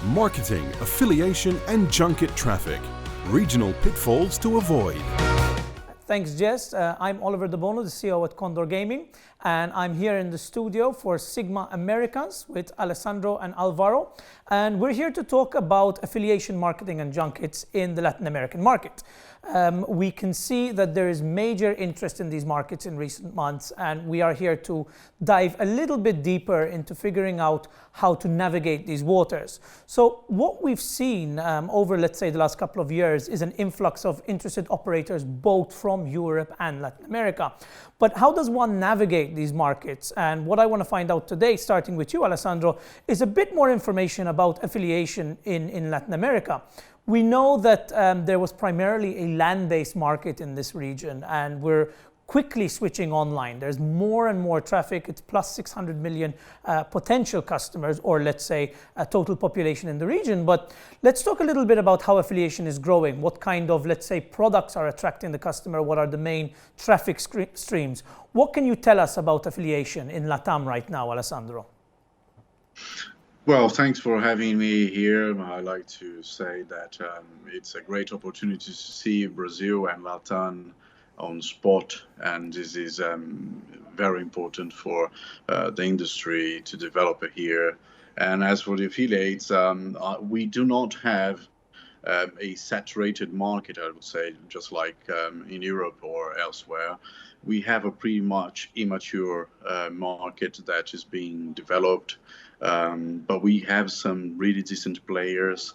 marketing, affiliation and junket traffic, regional pitfalls to avoid. Thanks, Jess. I'm Oliver De Bono, the CEO at Condor Gaming, and I'm here in the studio for SiGMA Americas with Alessandro and Alvaro. And we're here to talk about affiliation marketing and junkets in the Latin American market. We can see that there is major interest in these markets in recent months, and we are here to dive a little bit deeper into figuring out how to navigate these waters. So what we've seen over, let's say, the last couple of years is an influx of interested operators both from Europe and Latin America. But how does one navigate these markets? And what I want to find out today, starting with you, Alessandro, is a bit more information about affiliation in Latin America. We know that there was primarily a land-based market in this region, and we're quickly switching online. There's more and more traffic. It's plus 600 million potential customers, or let's say a total population in the region. But let's talk a little bit about how affiliation is growing. What kind of, let's say, products are attracting the customer? What are the main traffic streams? What can you tell us about affiliation in LATAM right now, Alessandro? Well, thanks for having me here. I'd like to say that it's a great opportunity to see Brazil and Latam on spot, and this is very important for the industry to develop here. And as for the affiliates, we do not have a saturated market, I would say, just like in Europe or elsewhere. We have a pretty much immature market that is being developed. But we have some really decent players,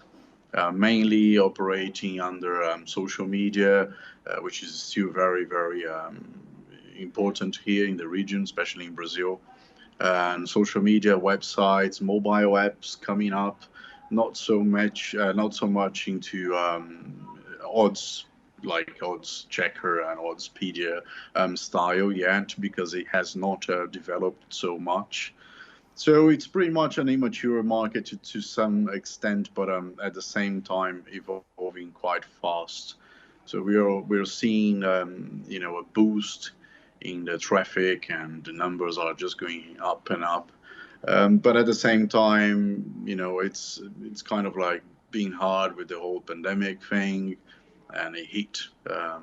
mainly operating under social media, which is still very, very important here in the region, especially in Brazil. And social media, websites, mobile apps coming up, not so much into odds, like odds checker and oddspedia style yet, because it has not developed so much. So it's pretty much an immature market to some extent, but at the same time evolving quite fast. So we're seeing a boost in the traffic, and the numbers are just going up and up. But at the same time, it's kind of like being hard with the whole pandemic thing. And it hit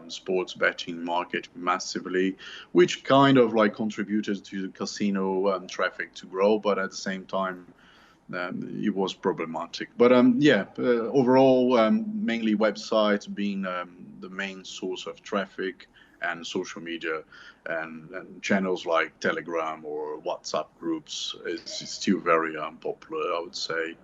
sports betting market massively, which kind of like contributed to the casino traffic to grow, but at the same time, it was problematic. But overall, mainly websites being the main source of traffic, and social media and channels like Telegram or WhatsApp groups is still very popular, I would say.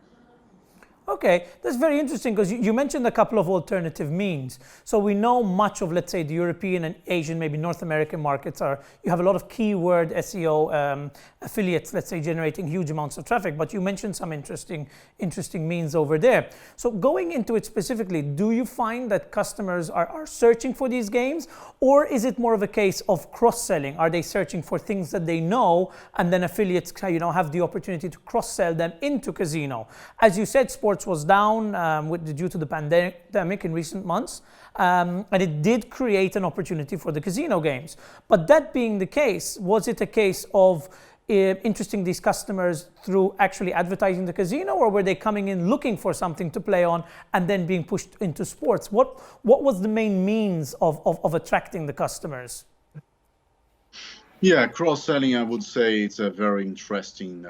Okay, that's very interesting, because you mentioned a couple of alternative means. So we know much of, let's say, the European and Asian, maybe North American markets you have a lot of keyword SEO affiliates, let's say, generating huge amounts of traffic. But you mentioned some interesting means over there. So going into it specifically, do you find that customers are searching for these games, or is it more of a case of cross-selling? Are they searching for things that they know, and then affiliates have the opportunity to cross-sell them into casino? As you said, sports was down due to the pandemic in recent months, and it did create an opportunity for the casino games. But that being the case, was it a case of interesting these customers through actually advertising the casino, or were they coming in looking for something to play on and then being pushed into sports? What was the main means of attracting the customers? Yeah, cross-selling, I would say it's a very interesting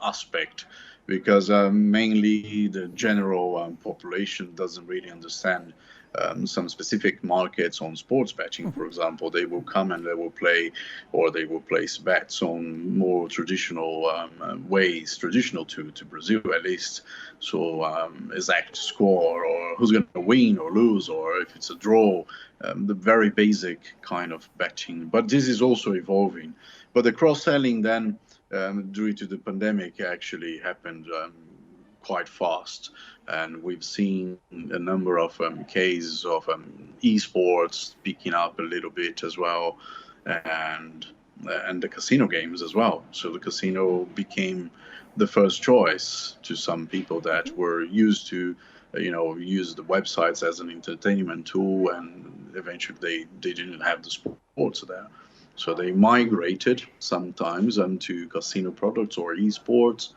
aspect, because mainly the general population doesn't really understand some specific markets on sports betting. For example, they will come and they will play, or they will place bets on more traditional ways, traditional to Brazil at least. So exact score, or who's going to win or lose, or if it's a draw, the very basic kind of betting. But this is also evolving. But the cross-selling then, due to the pandemic, actually happened quite fast, and we've seen a number of cases of esports picking up a little bit as well, and the casino games as well. So the casino became the first choice to some people that were used to use the websites as an entertainment tool, and eventually they didn't have the sports there. So they migrated sometimes to casino products or esports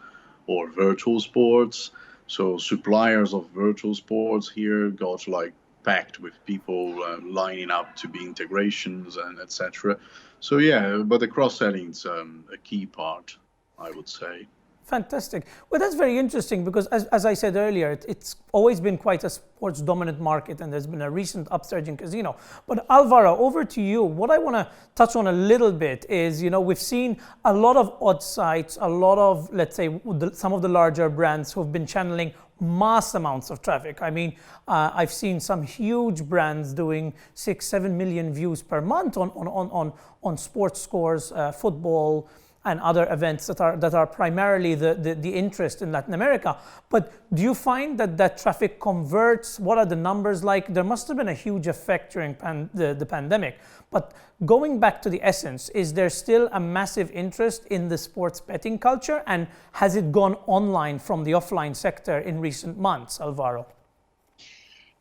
or virtual sports. So suppliers of virtual sports here got like packed with people lining up to be integrations and etc. So yeah, but the cross-selling is a key part, I would say. Fantastic. Well, that's very interesting because, as I said earlier, it's always been quite a sports dominant market, and there's been a recent upsurge in casino. But Alvaro, over to you. What I want to touch on a little bit is, we've seen a lot of odd sites, a lot of, let's say, some of the larger brands who've been channeling mass amounts of traffic. I mean, I've seen some huge brands doing 6-7 million views per month on sports scores, football, and other events that are primarily the interest in Latin America. But do you find that traffic converts? What are the numbers like? There must have been a huge effect during the pandemic. But going back to the essence, is there still a massive interest in the sports betting culture? And has it gone online from the offline sector in recent months, Alvaro?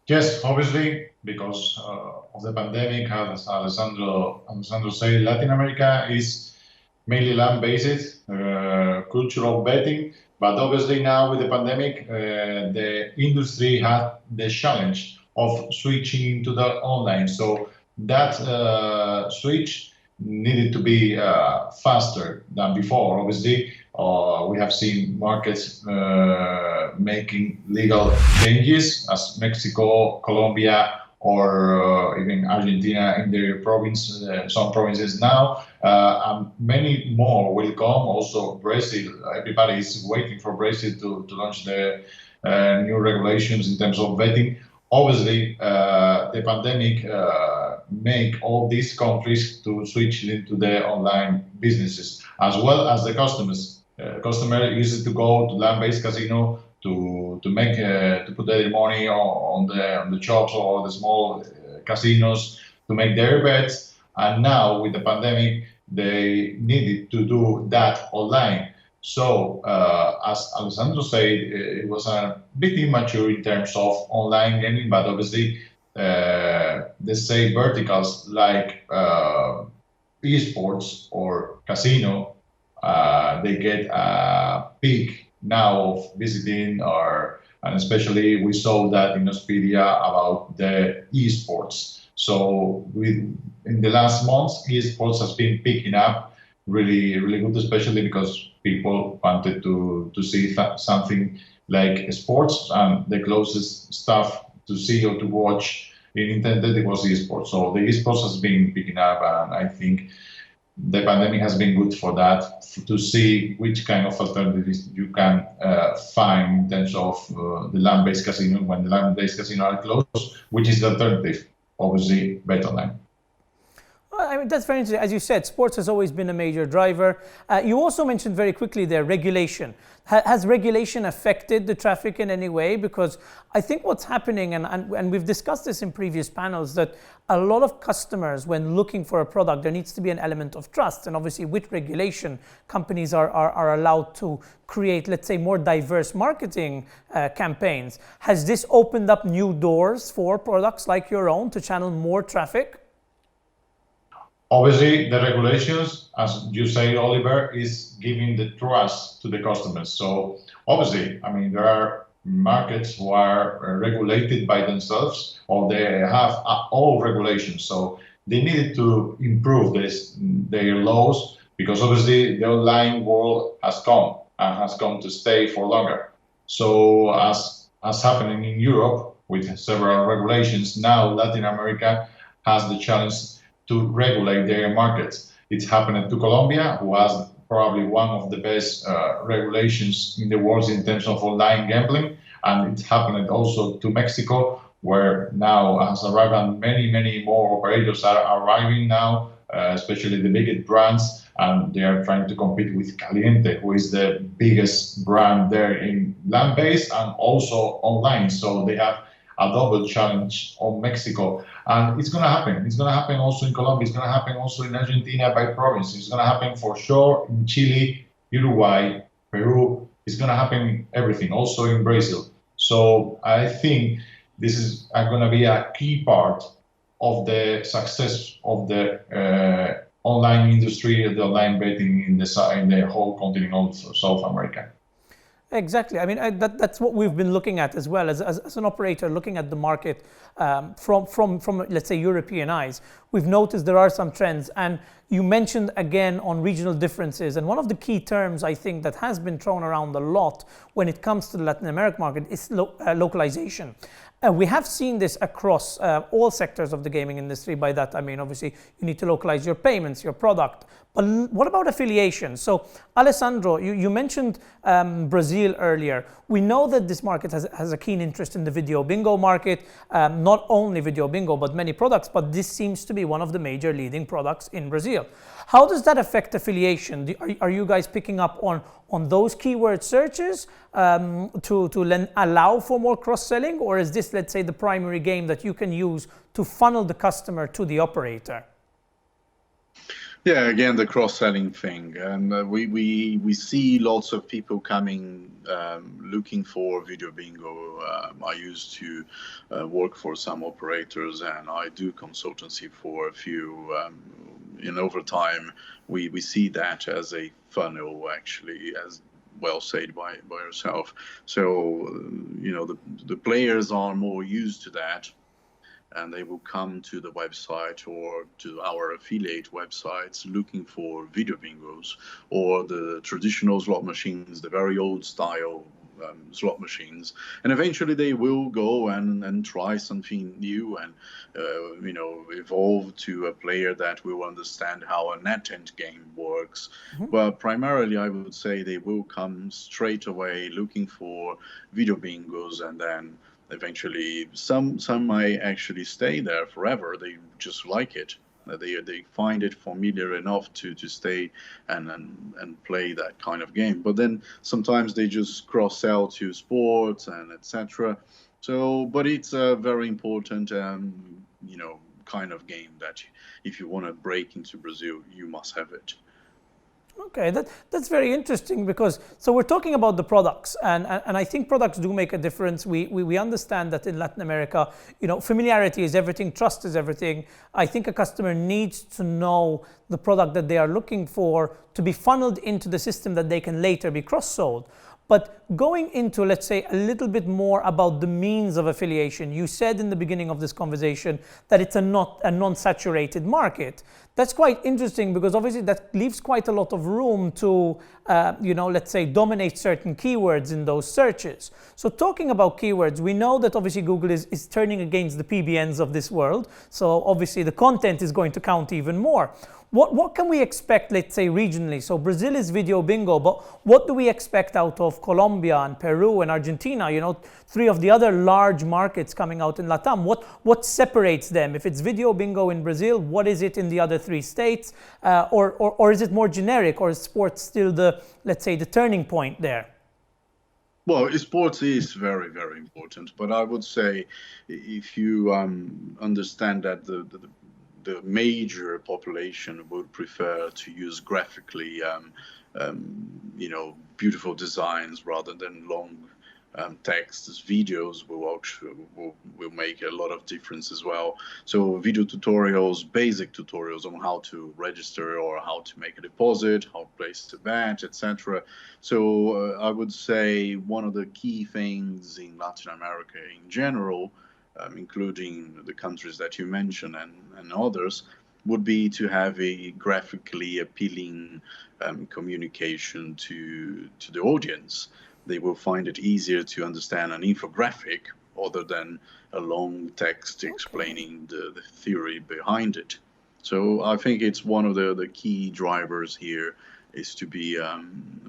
Yes, obviously, because of the pandemic, as Alessandro said, Latin America is mainly land-based, cultural betting. But obviously now with the pandemic, the industry had the challenge of switching to the online. So that switch needed to be faster than before. Obviously, we have seen markets making legal changes as Mexico, Colombia, or even Argentina in their province, some provinces now, and many more will come. Also Brazil, everybody is waiting for Brazil to launch the new regulations in terms of betting. Obviously, the pandemic make all these countries to switch into the online businesses, as well as the customers. Customer used to go to land-based casino to put their money on the shops or the small casinos to make their bets, and now with the pandemic they needed to do that online. So as Alessandro said, it was a bit immature in terms of online gaming, but obviously let's say verticals like esports or casino, they get a peak now of visiting, and especially we saw that in Expedia about the esports. So in the last months, esports has been picking up really, really good, especially because people wanted to see something like sports, and the closest stuff to see or to watch in internet it was esports. So the esports has been picking up, and I think the pandemic has been good for that, to see which kind of alternatives you can find in terms of the land-based casino when the land-based casino are closed, which is the alternative, obviously, bet online. I mean, that's very interesting. As you said, sports has always been a major driver. You also mentioned very quickly there regulation. Has regulation affected the traffic in any way? Because I think what's happening, and we've discussed this in previous panels, that a lot of customers, when looking for a product, there needs to be an element of trust. And obviously with regulation, companies are allowed to create, let's say, more diverse marketing campaigns. Has this opened up new doors for products like your own to channel more traffic? Obviously, the regulations, as you say, Oliver, is giving the trust to the customers. So obviously, I mean, there are markets who are regulated by themselves, or they have all regulations. So they needed to improve their laws, because obviously the online world has come and has come to stay for longer. So as happening in Europe with several regulations, now Latin America has the challenge to regulate their markets. It's happened to Colombia, who has probably one of the best regulations in the world in terms of online gambling. And it's happened also to Mexico, where now has arrived, and many more operators are arriving now, especially the biggest brands, and they are trying to compete with Caliente, who is the biggest brand there in land-based and also online. So they have a double challenge on Mexico, and it's going to happen. It's going to happen also in Colombia. It's going to happen also in Argentina by province. It's going to happen for sure in Chile, Uruguay, Peru. It's going to happen everything, also in Brazil. So I think this is going to be a key part of the success of the online industry, the online betting in the whole continent of South America. Exactly. I mean, that's what we've been looking at as well as an operator looking at the market from let's say European eyes. We've noticed there are some trends, and you mentioned again on regional differences. And one of the key terms I think that has been thrown around a lot when it comes to the Latin American market is localization. We have seen this across all sectors of the gaming industry. By that, I mean, obviously, you need to localize your payments, your product. But what about affiliation? So, Alessandro, you mentioned Brazil earlier. We know that this market has a keen interest in the video bingo market, not only video bingo, but many products. But this seems to be one of the major leading products in Brazil. How does that affect affiliation? Are you guys picking up on those keyword searches to allow for more cross-selling? Or is this, let's say, the primary game that you can use to funnel the customer to the operator? Yeah, again, the cross-selling thing. And we see lots of people coming looking for video bingo. I used to work for some operators, and I do consultancy for a few. Over time, we see that as a funnel, actually, as well said by yourself. So, the players are more used to that, and they will come to the website or to our affiliate websites looking for video bingos or the traditional slot machines, the very old style slot machines. And eventually they will go and try something new and, evolve to a player that will understand how a net end game works. Mm-hmm. But primarily, I would say they will come straight away looking for video bingos, and then eventually, some might actually stay there forever. They just like it. They find it familiar enough to stay and play that kind of game. But then sometimes they just cross-sell to sports and etc. So, but it's a very important, kind of game that if you want to break into Brazil, you must have it. Okay, that's very interesting, because so we're talking about the products, and I think products do make a difference. We understand that in Latin America, familiarity is everything, trust is everything. I think a customer needs to know the product that they are looking for to be funneled into the system that they can later be cross-sold. But going into, let's say, a little bit more about the means of affiliation, you said in the beginning of this conversation that it's a non-saturated market. That's quite interesting, because obviously that leaves quite a lot of room to, let's say, dominate certain keywords in those searches. So talking about keywords, we know that obviously Google is turning against the PBNs of this world. So obviously the content is going to count even more. What can we expect, let's say, regionally? So Brazil is video bingo, but what do we expect out of Colombia and Peru and Argentina? Three of the other large markets coming out in LATAM. What separates them? If it's video bingo in Brazil, what is it in the other three states? Or is it more generic, or is sports still let's say, the turning point there? Well, sports is very, very important, but I would say if you understand that the major population would prefer to use graphically, beautiful designs rather than long texts. Videos will make a lot of difference as well. So video tutorials, basic tutorials on how to register or how to make a deposit, how to place the bet, etc. So I would say one of the key things in Latin America in general, including the countries that you mentioned and others, would be to have a graphically appealing communication to the audience. They will find it easier to understand an infographic other than a long text explaining the theory behind it. So I think it's one of the key drivers here is to be,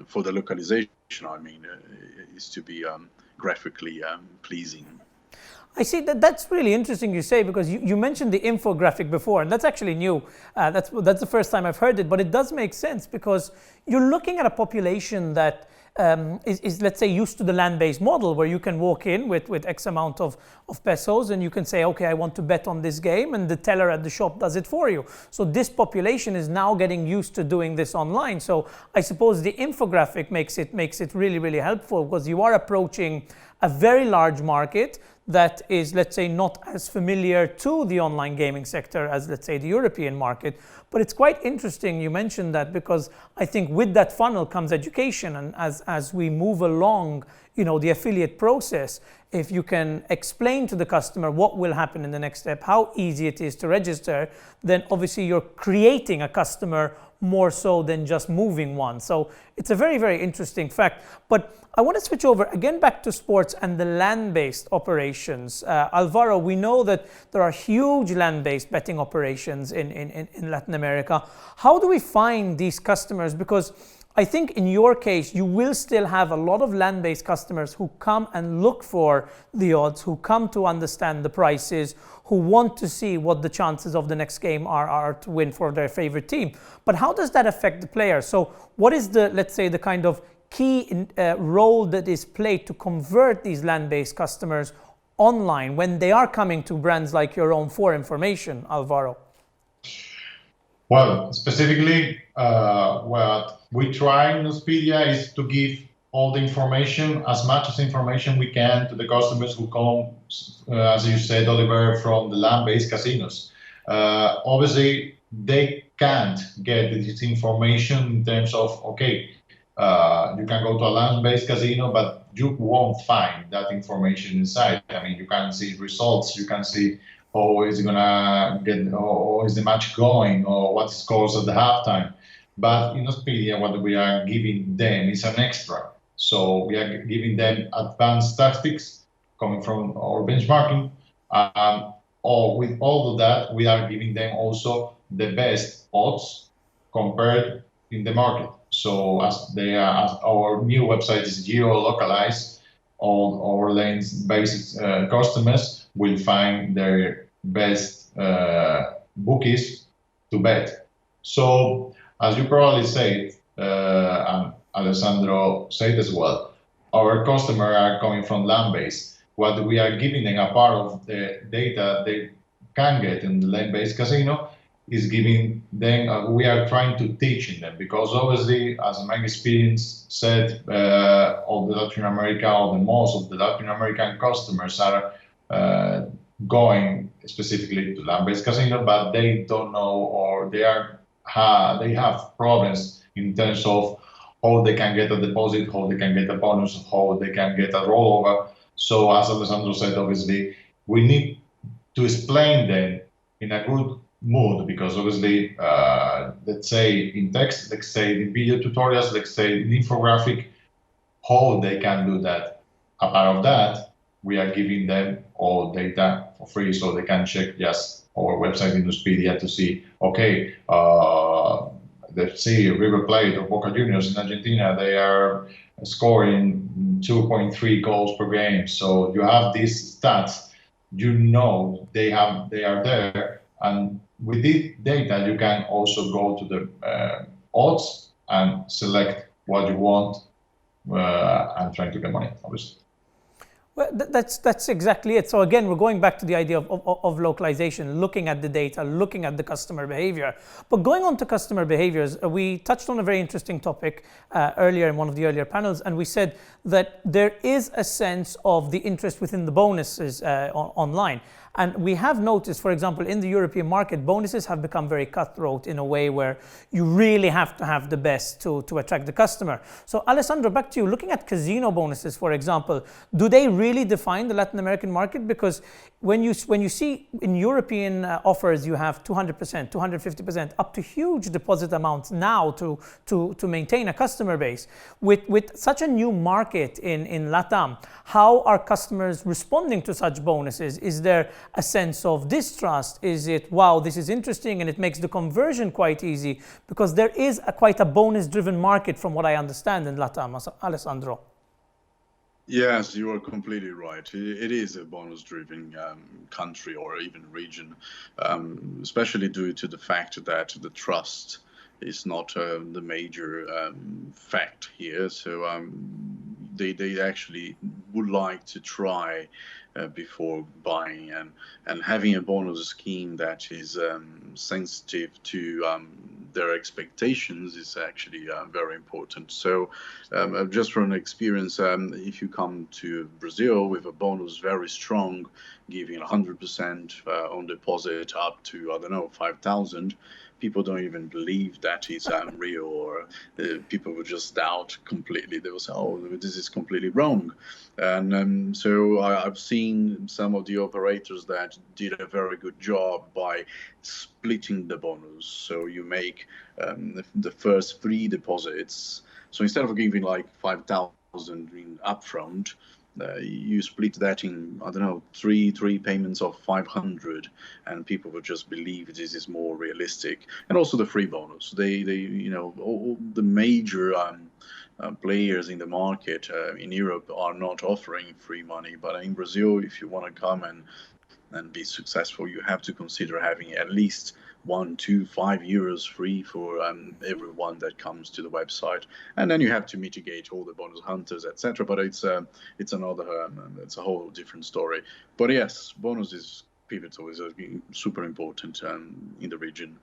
for the localization, is to be graphically pleasing. I see that's really interesting you say, because you mentioned the infographic before, and that's actually new. That's the first time I've heard it, but it does make sense, because you're looking at a population that is, let's say, used to the land-based model, where you can walk in with X amount of pesos and you can say, okay, I want to bet on this game, and the teller at the shop does it for you. So this population is now getting used to doing this online. So I suppose the infographic makes it really, really helpful, because you are approaching a very large market that is, let's say, not as familiar to the online gaming sector as, let's say, the European market. But it's quite interesting you mentioned that, because I think with that funnel comes education. And as we move along, the affiliate process, if you can explain to the customer what will happen in the next step, how easy it is to register, then obviously you're creating a customer more so than just moving one. So it's a very, very interesting fact. But I want to switch over again back to sports and the land-based operations. Alvaro, we know that there are huge land-based betting operations in Latin America. How do we find these customers? Because I think in your case, you will still have a lot of land-based customers who come and look for the odds, who come to understand the prices, who want to see what the chances of the next game are to win for their favorite team. But how does that affect the player? So what is the, let's say, the kind of key role that is played to convert these land-based customers online when they are coming to brands like your own for information, Alvaro? Well, specifically, what we try in Expedia is to give all the information, as much as information we can, to the customers who come, as you said, Oliver, from the land-based casinos. Obviously, they can't get this information in terms of, okay, you can go to a land-based casino, but you won't find that information inside. I mean, you can see results, you can see how is gonna get, or is the match going, or what scores at the halftime. But in Expedia, what we are giving them is an extra. So we are giving them advanced tactics coming from our benchmarking. Or with all of that, we are giving them also the best odds compared in the market. So as our new website is geo-localized, all our lanes-based customers will find their best bookies to bet. So as you probably said, and Alessandro said as well, our customers are coming from land-based. What we are giving them, a part of the data they can get in the land-based casino, is giving them, we are trying to teach them, because obviously, as my experience said, all the Latin America, or the most of the Latin American customers are going specifically to land-based casino, but they don't know, or they have problems in terms of how they can get a deposit, how they can get a bonus, how they can get a rollover. So as Alessandro said, obviously, we need to explain them in a good mood, because obviously, let's say in text, let's say in video tutorials, let's say in infographic, how they can do that. Apart of that, we are giving them all data for free, so they can check just our website in Expedia to see, okay, let's see River Plate or Boca Juniors in Argentina, they are scoring 2.3 goals per game. So you have these stats, you know they are there, and with this data you can also go to the odds and select what you want and try to get money, obviously. Well, that's exactly it. So again, we're going back to the idea of localization, looking at the data, looking at the customer behavior. But going on to customer behaviors, we touched on a very interesting topic earlier in one of the earlier panels, and we said that there is a sense of the interest within the bonuses online. And we have noticed, for example, in the European market, bonuses have become very cutthroat in a way where you really have to have the best to attract the customer. So Alessandro, back to you. Looking at casino bonuses, for example, do they really define the Latin American market? Because when you see in European offers, you have 200%, 250%, up to huge deposit amounts now to maintain a customer base. With such a new market in LATAM, how are customers responding to such bonuses? Is there a sense of distrust? Is it, wow, this is interesting, and it makes the conversion quite easy? Because there is quite a bonus-driven market from what I understand in LATAM, Alessandro. Yes, you are completely right. It is a bonus-driven country or even region, especially due to the fact that the trust is not the major fact here. So they actually would like to try before buying, and having a bonus scheme that is sensitive to their expectations is actually very important. So just from experience, if you come to Brazil with a bonus very strong, giving 100% on deposit up to, I don't know, 5,000, people don't even believe that it's real, or people will just doubt completely. They will say, oh, this is completely wrong. And so I've seen some of the operators that did a very good job by splitting the bonus. So you make the first 3 deposits. So instead of giving like 5,000 in upfront, you split that in, I don't know, three payments of 500, and people will just believe this is more realistic. And also the free bonus. They you know, all the major players in the market in Europe are not offering free money, but in Brazil, if you want to come and be successful, you have to consider having at least 1, 2, 5 euros free for everyone that comes to the website, and then you have to mitigate all the bonus hunters, etc. But it's another it's a whole different story. But yes, bonus is pivotal, is super important in the region.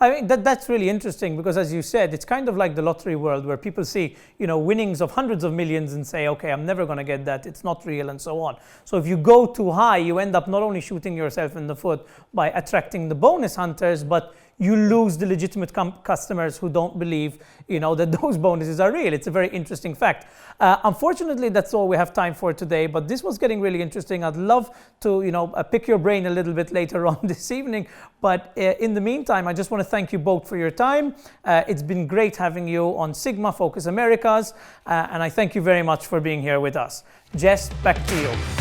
I mean, that's really interesting, because as you said, it's kind of like the lottery world, where people see, you know, winnings of hundreds of millions and say, okay, I'm never going to get that, it's not real, and so on. So if you go too high, you end up not only shooting yourself in the foot by attracting the bonus hunters, but you lose the legitimate customers who don't believe, you know, that those bonuses are real. It's a very interesting fact. Unfortunately, that's all we have time for today, but this was getting really interesting. I'd love to, you know, pick your brain a little bit later on this evening. But in the meantime, I just want to thank you both for your time. It's been great having you on SiGMA Focus Americas, and I thank you very much for being here with us. Jess, back to you.